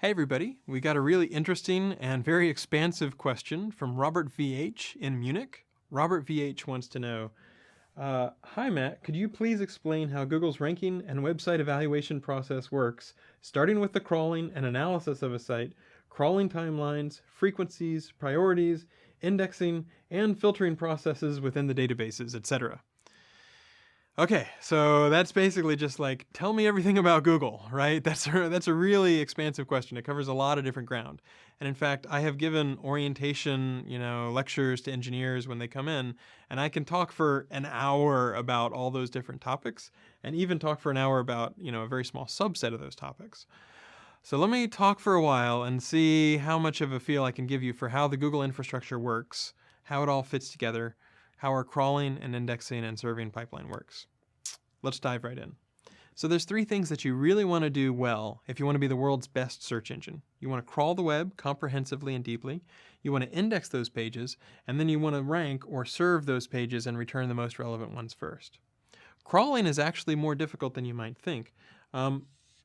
Hey everybody, we got a really interesting and very expansive question from Robert VH in Munich. Robert VH wants to know, hi Matt, could you please explain how Google's ranking and website evaluation process works, starting with the crawling and analysis of a site, crawling timelines, frequencies, priorities, indexing, and filtering processes within the databases, etc. Okay, so that's basically just like, tell me everything about Google, right? That's a really expansive question. It covers a lot of different ground. And in fact, I have given orientation, lectures to engineers when they come in, and I can talk for an hour about all those different topics, and even talk for an hour about, a very small subset of those topics. So let me talk for a while and see how much of a feel I can give you for how the Google infrastructure works, how it all fits together, how our crawling and indexing and serving pipeline works. Let's dive right in. So there's three things that you really want to do well if you want to be the world's best search engine. You want to crawl the web comprehensively and deeply, you want to index those pages, and then you want to rank or serve those pages and return the most relevant ones first. Crawling is actually more difficult than you might think.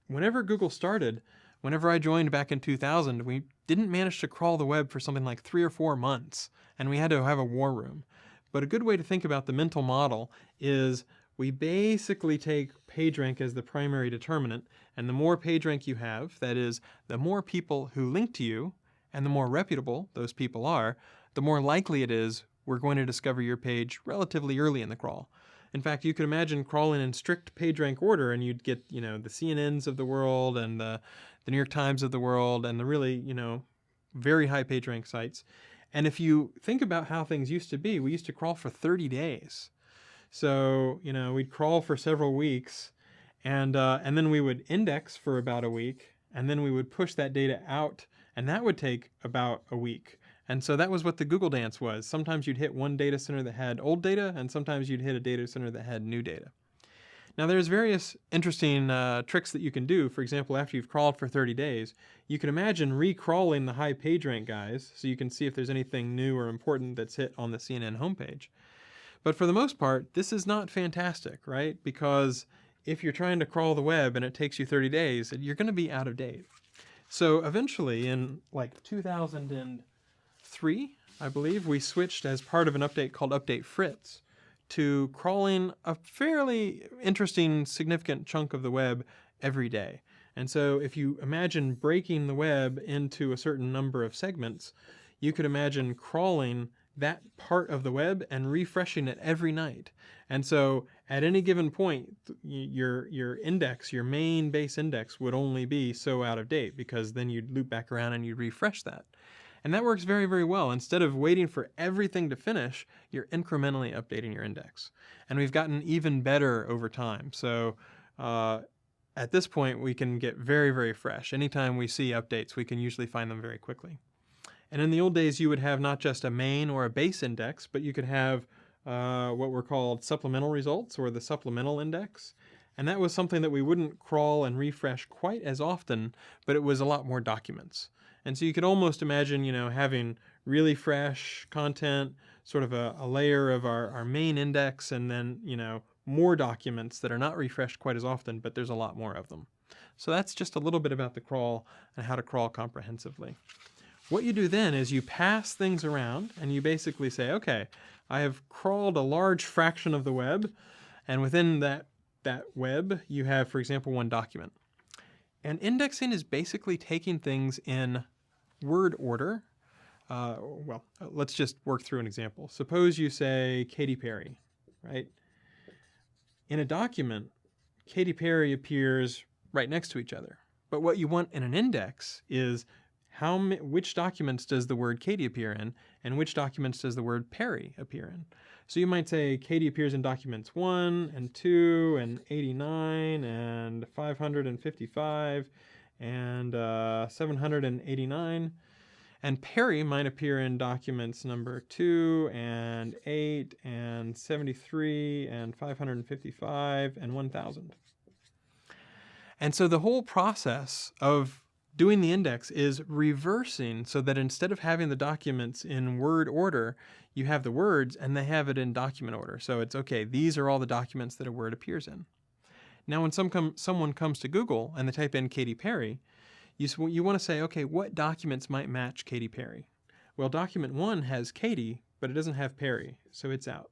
Whenever Google started, whenever I joined back in 2000, we didn't manage to crawl the web for something like 3 or 4 months, and we had to have a war room. But a good way to think about the mental model is we basically take PageRank as the primary determinant, and the more PageRank you have, that is, the more people who link to you, and the more reputable those people are, the more likely it is we're going to discover your page relatively early in the crawl. In fact, you could imagine crawling in strict PageRank order, and you'd get, the CNNs of the world, and the New York Times of the world, and the really, very high PageRank sites. And if you think about how things used to be, we used to crawl for 30 days. So, we'd crawl for several weeks, and then we would index for about a week, and then we would push that data out, and that would take about a week. And so that was what the Google dance was. Sometimes you'd hit one data center that had old data, and sometimes you'd hit a data center that had new data. Now there's various interesting tricks that you can do. For example, after you've crawled for 30 days, you can imagine re-crawling the high PageRank guys so you can see if there's anything new or important that's hit on the CNN homepage. But for the most part, this is not fantastic, right? Because if you're trying to crawl the web and it takes you 30 days, you're going to be out of date. So eventually in like 2003, I believe, we switched as part of an update called Update Fritz to crawling a fairly interesting, significant chunk of the web every day. And so if you imagine breaking the web into a certain number of segments, you could imagine crawling that part of the web and refreshing it every night. And so at any given point, your index, your main base index, would only be so out of date, because then you'd loop back around and you'd refresh that. And that works very, very well. Instead of waiting for everything to finish, you're incrementally updating your index. And we've gotten even better over time. So at this point, we can get very, very fresh. Anytime we see updates, we can usually find them very quickly. And in the old days, you would have not just a main or a base index, but you could have what were called supplemental results, or the supplemental index. And that was something that we wouldn't crawl and refresh quite as often, but it was a lot more documents. And so you could almost imagine, having really fresh content, sort of a layer of our main index, and then, more documents that are not refreshed quite as often, but there's a lot more of them. So that's just a little bit about the crawl and how to crawl comprehensively. What you do then is you pass things around, and you basically say, okay, I have crawled a large fraction of the web, and within that web, you have, for example, one document. And indexing is basically taking things in word order. Let's just work through an example. Suppose you say Katy Perry, right? In a document, Katy Perry appears right next to each other. But what you want in an index is which documents does the word Katy appear in, and which documents does the word Perry appear in. So you might say Katy appears in documents 1 and 2 and 89 and 555 and 789. And Perry might appear in documents number 2 and 8 and 73 and 555 and 1000. And so the whole process of doing the index is reversing, so that instead of having the documents in word order, you have the words and they have it in document order. So it's okay, these are all the documents that a word appears in. Now when someone comes to Google and they type in Katy Perry, You want to say, okay, what documents might match Katy Perry? Well, document 1 has Katy, but it doesn't have Perry, so it's out.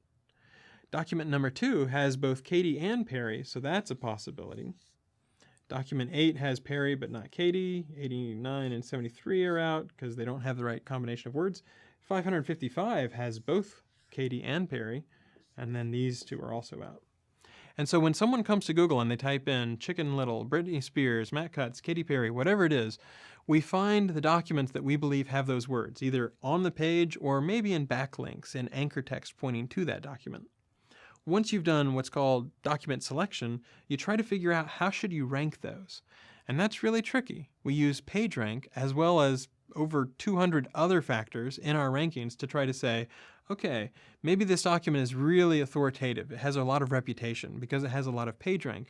Document number 2 has both Katy and Perry, so that's a possibility. Document 8 has Perry but not Katy. 89 and 73 are out because they don't have the right combination of words. 555 has both Katy and Perry, and then these two are also out. And so when someone comes to Google and they type in Chicken Little, Britney Spears, Matt Cutts, Katy Perry, whatever it is, we find the documents that we believe have those words, either on the page or maybe in backlinks in anchor text pointing to that document. Once you've done what's called document selection, you try to figure out how should you rank those. And that's really tricky. We use PageRank as well as over 200 other factors in our rankings to try to say, okay, maybe this document is really authoritative. It has a lot of reputation because it has a lot of PageRank,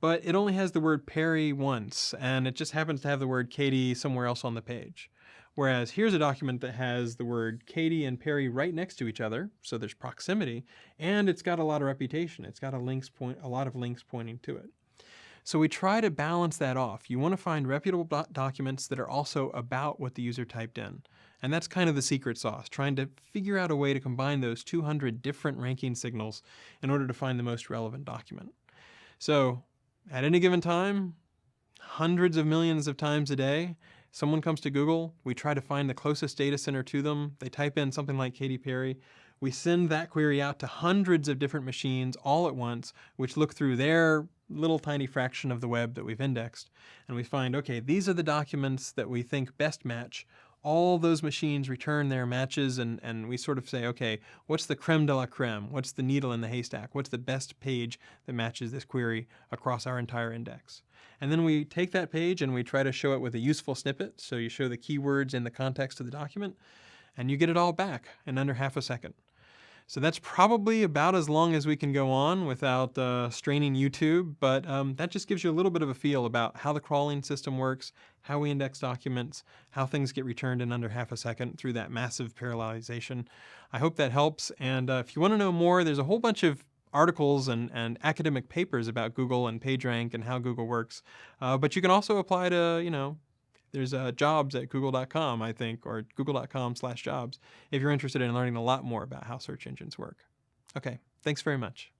but it only has the word Perry once, and it just happens to have the word Katy somewhere else on the page. Whereas here's a document that has the word Katy and Perry right next to each other, so there's proximity, and it's got a lot of reputation. It's got a lot of links pointing to it. So we try to balance that off. You want to find reputable documents that are also about what the user typed in. And that's kind of the secret sauce, trying to figure out a way to combine those 200 different ranking signals in order to find the most relevant document. So at any given time, hundreds of millions of times a day, someone comes to Google, we try to find the closest data center to them, they type in something like Katy Perry, we send that query out to hundreds of different machines all at once, which look through their little tiny fraction of the web that we've indexed, and we find, okay, these are the documents that we think best match. All those machines return their matches, and we sort of say, okay, what's the creme de la creme? What's the needle in the haystack? What's the best page that matches this query across our entire index? And then we take that page and we try to show it with a useful snippet. So you show the keywords in the context of the document, and you get it all back in under half a second. So that's probably about as long as we can go on without straining YouTube, but that just gives you a little bit of a feel about how the crawling system works, how we index documents, how things get returned in under half a second through that massive parallelization. I hope that helps, and if you want to know more, there's a whole bunch of articles and academic papers about Google and PageRank and how Google works, but you can also apply to, there's jobs at google.com, I think, or google.com/jobs if you're interested in learning a lot more about how search engines work. Okay, thanks very much.